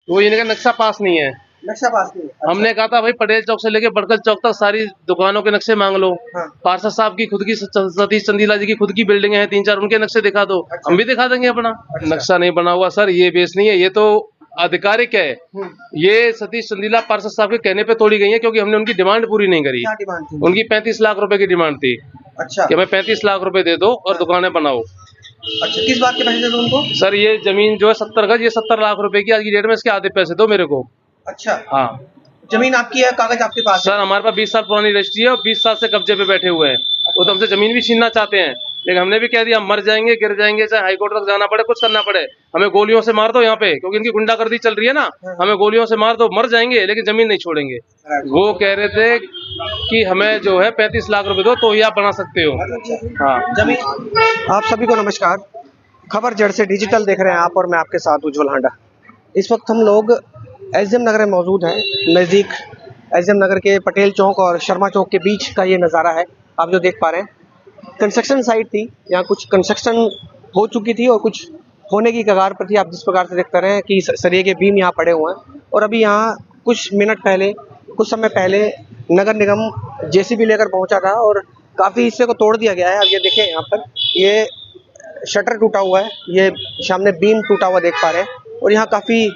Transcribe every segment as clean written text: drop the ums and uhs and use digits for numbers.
वो इनका नक्शा पास नहीं है। नक्शा पास नहीं है। अच्छा। हमने कहा था भाई पटेल चौक से लेके बड़गल चौक तक सारी दुकानों के नक्शे मांग लो। हाँ। पार्षद साहब की खुद की सतीश चंदीला जी की खुद की बिल्डिंग है 3-4, उनके नक्शे दिखा दो। अच्छा। हम भी दिखा देंगे अपना। अच्छा। नक्शा नहीं बना हुआ सर, ये बेस नहीं है, ये तो आधिकारिक है। ये सतीश चंदीला पार्षद साहब के कहने पे तोड़ी गई है, क्योंकि हमने उनकी डिमांड पूरी नहीं करी। क्या डिमांड थी उनकी 35 लाख रुपए की डिमांड थी। अच्छा। कि हमें 35 लाख रुपए दे दो और दुकानें बनाओ। अच्छा, किस बात के पैसे दे दो उनको? सर ये जमीन जो है 70 गज, ये 70 लाख रुपए की आज की डेट में, इसके आधे पैसे दो मेरे को। अच्छा। हाँ जमीन आपकी है, कागज आपके पास है? सर हमारे पास 20 साल पुरानी रजिस्ट्री है और 20 साल से कब्जे पे बैठे हुए हैं। वो तो हमसे जमीन भी छीनना चाहते हैं, लेकिन हमने भी कह दिया हम मर जाएंगे, गिर जाएंगे, चाहे हाईकोर्ट तक जाना पड़े, कुछ करना पड़े, हमें गोलियों से मार दो यहाँ पे, क्योंकि इनकी गुंडागर्दी चल रही है ना। हमें गोलियों से मार दो, मर जाएंगे लेकिन जमीन नहीं छोड़ेंगे। वो कह रहे थे कि हमें जो है 35 लाख रुपए दो तो ही आप बना सकते हो। हाँ जमीन। आप सभी को नमस्कार। खबर जड़ से डिजिटल देख रहे हैं आप और मैं आपके साथ उज्ज्वल हांडा। इस वक्त हम लोग एसडीएम नगर में मौजूद हैं। नज़दीक एसडीएम नगर के पटेल चौक और शर्मा चौक के बीच का ये नज़ारा है, आप जो देख पा रहे हैं। कंस्ट्रक्शन साइट थी, यहाँ कुछ कंस्ट्रक्शन हो चुकी थी और कुछ होने की कगार पर थी। आप जिस प्रकार से देख पा रहे हैं कि सरिये के बीम यहाँ पड़े हुए हैं और अभी यहाँ कुछ मिनट पहले, कुछ समय पहले नगर निगम जेसीबी लेकर पहुँचा था और काफ़ी हिस्से को तोड़ दिया गया है। अब ये देखें, यहाँ पर ये शटर टूटा हुआ है, ये सामने बीम टूटा हुआ देख पा रहे हैं और यहाँ काफ़ी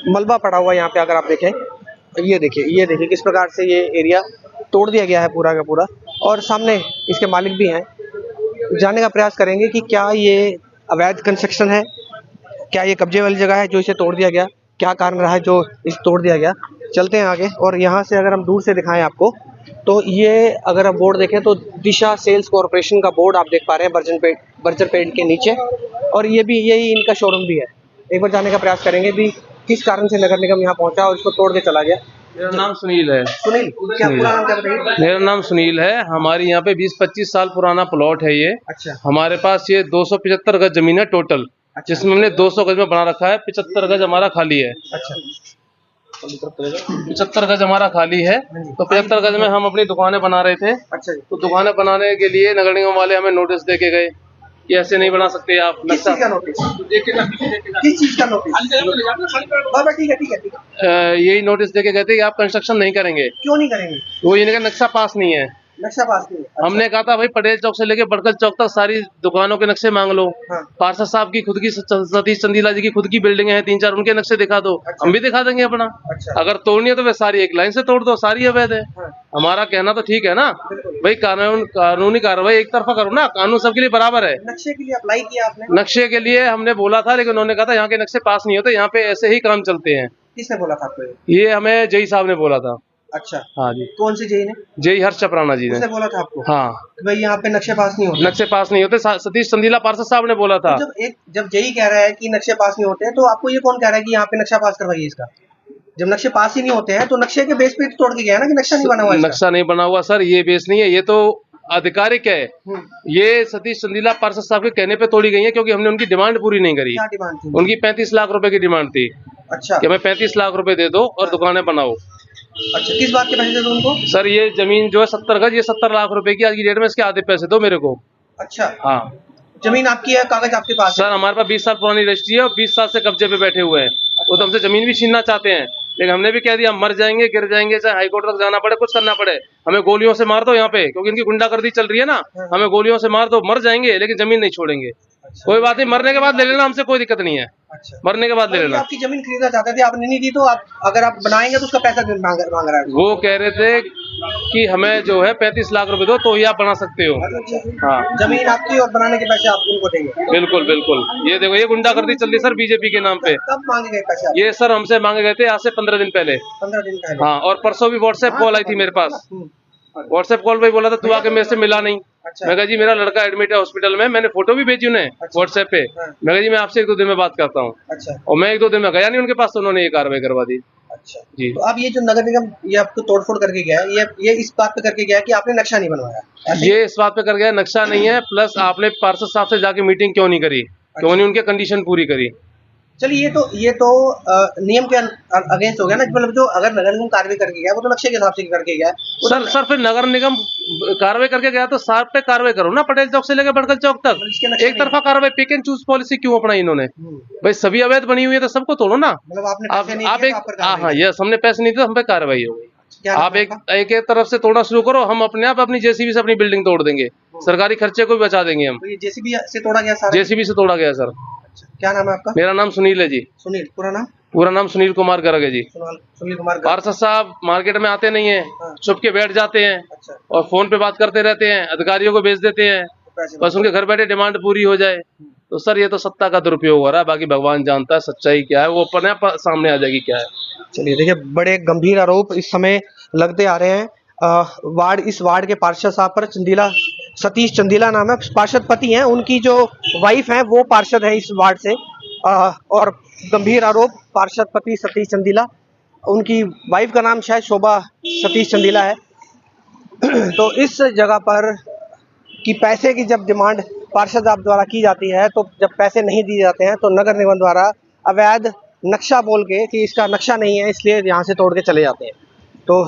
मलबा पड़ा हुआ है। यहाँ पे अगर आप देखें, ये देखिए किस प्रकार से ये एरिया तोड़ दिया गया है पूरा का पूरा। और सामने इसके मालिक भी हैं, जानने का प्रयास करेंगे कि क्या ये अवैध कंस्ट्रक्शन है, क्या ये कब्जे वाली जगह है जो इसे तोड़ दिया गया, क्या कारण रहा है जो इसे तोड़ दिया गया। चलते हैं आगे और यहाँ से अगर हम दूर से दिखाएं आपको, तो ये अगर आप बोर्ड देखें तो दिशा सेल्स कॉर्पोरेशन का बोर्ड आप देख पा रहे हैं बर्जर पेड़ के नीचे, और ये भी यही इनका शोरूम भी है। एक बार जानने का प्रयास करेंगे भी किस कारण से नगर निगम यहाँ पहुंचा और इसको तोड़ के चला गया। मेरा नाम सुनील है। सुनील, क्या पूरा नाम क्या बताइए? मेरा नाम सुनील है। हमारी यहाँ पे 20-25 साल पुराना प्लॉट है ये। अच्छा। हमारे पास ये 275 गज जमीन है टोटल। अच्छा। जिसमें हमने 200 गज में बना रखा है, 75 गज हमारा खाली है। अच्छा। 75 गज हमारा खाली है, तो 75 गज में हम अपनी दुकानें बना रहे थे। अच्छा। तो दुकानें बनाने के लिए नगर निगम वाले हमें नोटिस दे के गए कि ऐसे नहीं बना सकते आप। किस चीज का नोटिस? किस चीज का नोटिस? बाबा ठीक है। यही नोटिस दे के गए थे कि आप कंस्ट्रक्शन नहीं करेंगे। क्यों नहीं करेंगे? वो इनका नक्शा पास नहीं है। नक्शा पास नहीं है। अच्छा। हमने कहा था भाई पटेल चौक से लेके बड़गल चौक तक सारी दुकानों के नक्शे मांग लो। हाँ। पार्षद साहब की खुद की सतीश चंदीला जी की खुद की बिल्डिंग है 3-4, उनके नक्शे दिखा दो। अच्छा। हम भी दिखा देंगे अपना। अच्छा। अगर तोड़नी है तो वे सारी एक लाइन से तोड़ दो, सारी अवैध है। हाँ। हमारा कहना तो ठीक है ना भाई, कानूनी कार्रवाई एक तरफा करो ना, कानून सबके लिए बराबर है। नक्शे के लिए अप्लाई किया आपने? नक्शे के लिए हमने बोला था, लेकिन उन्होंने कहा था यहाँ के नक्शे पास नहीं होते, यहाँ पे ऐसे ही काम चलते हैं। किसने बोला था आपको? ये हमें जेई साहब ने बोला था। अच्छा। हाँ जी। कौन से जेई ने? जेई हर्ष चपराना जी ने। उसने बोला था आपको? हाँ कि भाई यहाँ पे नक्शे पास नहीं होते? नक्शे पास नहीं होते, सतीश चंदीला पार्षद साहब ने बोला था। तो जब जेई कह रहा है कि नक्शे पास नहीं होते हैं, तो आपको ये कौन कह रहा है कि यहाँ पे नक्शा पास करवाइए इसका? जब नक्शे पास ही नहीं होते हैं तो नक्शे के बेस पे तोड़ के गया है ना, कि नक्शा नहीं बना हुआ है। नक्शा नहीं बना हुआ सर, ये बेस नहीं है, ये तो आधिकारिक है। ये सतीश चंदीला पार्षद साहब के कहने पे तोड़ी गई है, क्योंकि हमने उनकी डिमांड पूरी नहीं करी। क्या डिमांड थी? उनकी 35 लाख रुपए की डिमांड थी। अच्छा। कि हमें 35 लाख रुपए दे दो और दुकानें बनाओ। अच्छा, किस बात के पैसे दे दो उनको? सर ये जमीन जो है 70 गज, ये 70 लाख रुपए की आज की डेट में, इसके आधे पैसे दो मेरे को। अच्छा। हाँ जमीन आपकी है, कागज आपके पास है? सर हमारे पास 20 साल पुरानी रजिस्ट्री है और 20 साल से कब्जे पे बैठे हुए हैं। वो तो हमसे जमीन भी छीनना चाहते हैं, लेकिन हमने भी कह दिया हम मर जाएंगे, गिर जाएंगे, चाहे हाईकोर्ट तक जाना पड़े, कुछ करना पड़े, हमें गोलियों से मार दो यहाँ पे, क्योंकि इनकी गुंडागर्दी चल रही है ना। हमें गोलियों से मार दो, मर जाएंगे लेकिन जमीन नहीं छोड़ेंगे। कोई बात नहीं, मरने के बाद ले लेना, हमसे कोई दिक्कत नहीं है। अच्छा। मरने के बाद ले लेना। आपकी जमीन खरीदना चाहते थे, आपने नहीं दी, तो आप अगर आप बनाएंगे तो उसका पैसा मांग रहा है। वो कह रहे थे कि हमें जो है 35 लाख रुपए दो तो ही आप बना सकते हो। हाँ जमीन आपकी और बनाने के पैसे आप उनको देंगे? बिल्कुल बिल्कुल। ये देखो ये गुंडागर्दी चल रही है सर बीजेपी के नाम पे। कब मांगे गए पैसे? ये सर हमसे मांगे गए थे आज से 15 दिन पहले। 15 दिन पहले? हाँ, और परसों भी व्हाट्सएप कॉल आई थी मेरे पास। व्हाट्सएप कॉल पे बोला था तू आके मेरे से मिला नहीं। अच्छा। मैं कहा जी मेरा लड़का एडमिट है हॉस्पिटल में, मैंने फोटो भी भेजी उन्हें व्हाट्सएप पे। मैं कहा जी मैं आपसे 1-2 दिन में बात करता हूँ। अच्छा। और मैं 1-2 दिन में गया नहीं उनके पास, तो उन्होंने ये कार्रवाई करवा दी। अच्छा जी। तो अब ये जो नगर निगम ये आपको तोड़फोड़ करके गया है, ये इस बात पे करके गया है कि आपने नक्शा नहीं बनवाया? ये इस बात पे कर गया नक्शा नहीं है, प्लस आपने पार्षद साहब से जाके मीटिंग क्यों नहीं करी, क्यों नहीं उनके कंडीशन पूरी करी। चलिए ये तो नियम के अगेंस्ट हो गया ना, मतलब जो अगर नगर निगम कार्रवाई करके गया वो तो नक्शे के हिसाब से करके गया वो सर तो सर फिर नगर निगम कार्रवाई करके गया तो साहब पे कार्रवाई करो ना, पटेल चौक से लेकर बड़गल चौक तक। इसके नक्शे एक तरफा कार्रवाई, पिक एंड चूज पॉलिसी क्यों अपनाई इन्होंने? भाई सभी अवैध बनी हुई है तो सबको तोड़ो ना। मतलब आपने पैसे नहीं आप दिए एक तो आप पर हाँ कार्रवाई हाँ, यस, हमने पैसे नहीं दिए, हम पे कार्रवाई हो गई। क्या नाम आप है एक आपका? एक एक तरफ से तोड़ना शुरू करो, हम अपने आप अपनी जेसीबी से अपनी बिल्डिंग तोड़ देंगे, सरकारी खर्चे को भी बचा देंगे हम। तो ये जेसीबी से तोड़ा गया सारा? जेसीबी से तोड़ा गया सर। अच्छा, क्या नाम है आपका? मेरा नाम सुनील है जी। सुनील, पूरा नाम? पूरा नाम सुनील कुमार गर्ग है जी। सुनील कुमार गर्ग। पार्षद साहब मार्केट में आते नहीं है, हाँ। छुप के बैठ जाते हैं अच्छा, और फोन पे बात करते रहते हैं, अधिकारियों को भेज देते हैं, तो पैसे बस उनके घर बैठे डिमांड पूरी हो जाए। तो सर ये तो सत्ता का दुरुपयोग हो रहा है, बाकी भगवान जानता है सच्चाई क्या है, वो अपने आप सामने आ जाएगी क्या है। चलिए देखिए, बड़े गंभीर आरोप इस समय लगते आ रहे हैं। इस वार्ड के पार्षद साहब पर सतीश चंदीला नाम है, पार्षद पति हैं, उनकी जो वाइफ है वो पार्षद है इस वार्ड से। और गंभीर आरोप पार्षद पति सतीश चंदीला, उनकी वाइफ का नाम शायद शोभा सतीश चंदीला है। तो इस जगह पर कि पैसे की जब डिमांड पार्षद साहब द्वारा की जाती है, तो जब पैसे नहीं दिए जाते हैं तो नगर निगम द्वारा अवैध नक्शा बोल के कि इसका नक्शा नहीं है इसलिए यहाँ से तोड़ के चले जाते हैं। तो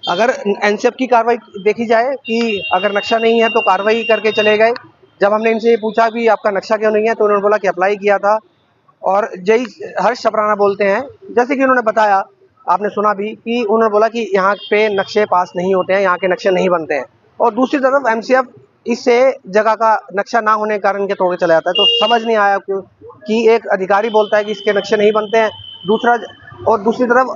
अगर एनसीएफ की कार्रवाई देखी जाए कि अगर नक्शा नहीं है तो कार्रवाई करके चले गए। जब हमने इनसे ये पूछा भी आपका नक्शा क्यों नहीं है, तो उन्होंने बोला कि अप्लाई किया था। और जय हर्ष छपराना बोलते हैं, जैसे कि उन्होंने बताया, आपने सुना भी कि उन्होंने बोला कि यहाँ पे नक्शे पास नहीं होते हैं, यहाँ के नक्शे नहीं बनते हैं। और दूसरी तरफ एमसीएफ इससे जगह का नक्शा ना होने के कारण के तोड़ के चला जाता है। तो समझ नहीं आया क्यों कि एक अधिकारी बोलता है कि इसके नक्शे नहीं बनते हैं, दूसरी तरफ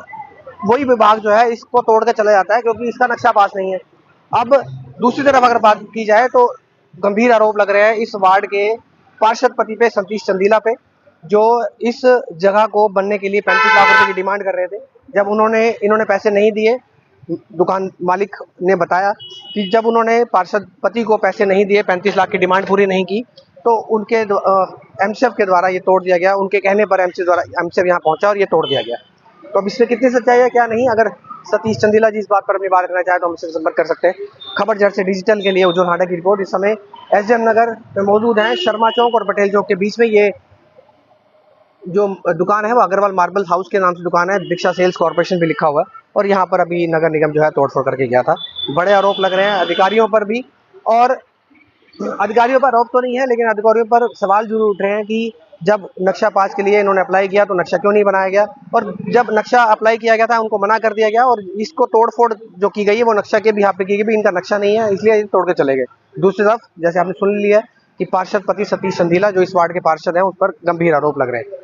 वही विभाग जो है इसको तोड़ के चला जाता है क्योंकि इसका नक्शा पास नहीं है। अब दूसरी तरफ अगर बात की जाए तो गंभीर आरोप लग रहे हैं इस वार्ड के पार्षद पति पे, सतीश चंदीला पे, जो इस जगह को बनने के लिए 35 लाख रुपए की डिमांड कर रहे थे। जब इन्होंने पैसे नहीं दिए, दुकान मालिक ने बताया कि जब उन्होंने पार्षद पति को पैसे नहीं दिए, 35 लाख की डिमांड पूरी नहीं की, तो उनके एमसीएफ के द्वारा ये तोड़ दिया गया। उनके कहने पर एमसीएफ यहाँ पहुंचा और ये तोड़ दिया गया। तो अब इसमें कितनी सच्चाई है क्या नहीं, अगर सतीश चंदीला जी इस बात पर अपनी बात रखना चाहे तो हमसे संपर्क कर सकते हैं। खबर जड़ से डिजिटल के लिए उज्जवल हांडा की रिपोर्ट। इस समय एसडीएम नगर में मौजूद हैं, शर्मा चौक और पटेल चौक के बीच में। ये जो दुकान है वो अग्रवाल मार्बल हाउस के नाम से दुकान है, दीक्षा सेल्स कॉर्पोरेशन भी लिखा हुआ है। और यहाँ पर अभी नगर निगम जो है तोड़फोड़ करके गया था। बड़े आरोप लग रहे हैं अधिकारियों पर भी, और अधिकारियों पर आरोप तो नहीं है लेकिन अधिकारियों पर सवाल जरूर उठ रहे हैं कि जब नक्शा पास के लिए इन्होंने अप्लाई किया तो नक्शा क्यों नहीं बनाया गया, और जब नक्शा अप्लाई किया गया था उनको मना कर दिया गया, और इसको तोड़फोड़ जो की गई है वो नक्शा के भी यहाँ पे की गई, इनका नक्शा नहीं है इसलिए ये तोड़ के चले गए। दूसरी तरफ जैसे आपने सुन लिया कि पार्षद पति सतीश चंदीला जो इस वार्ड के पार्षद हैं उस पर गंभीर आरोप लग रहे हैं।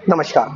नमस्कार।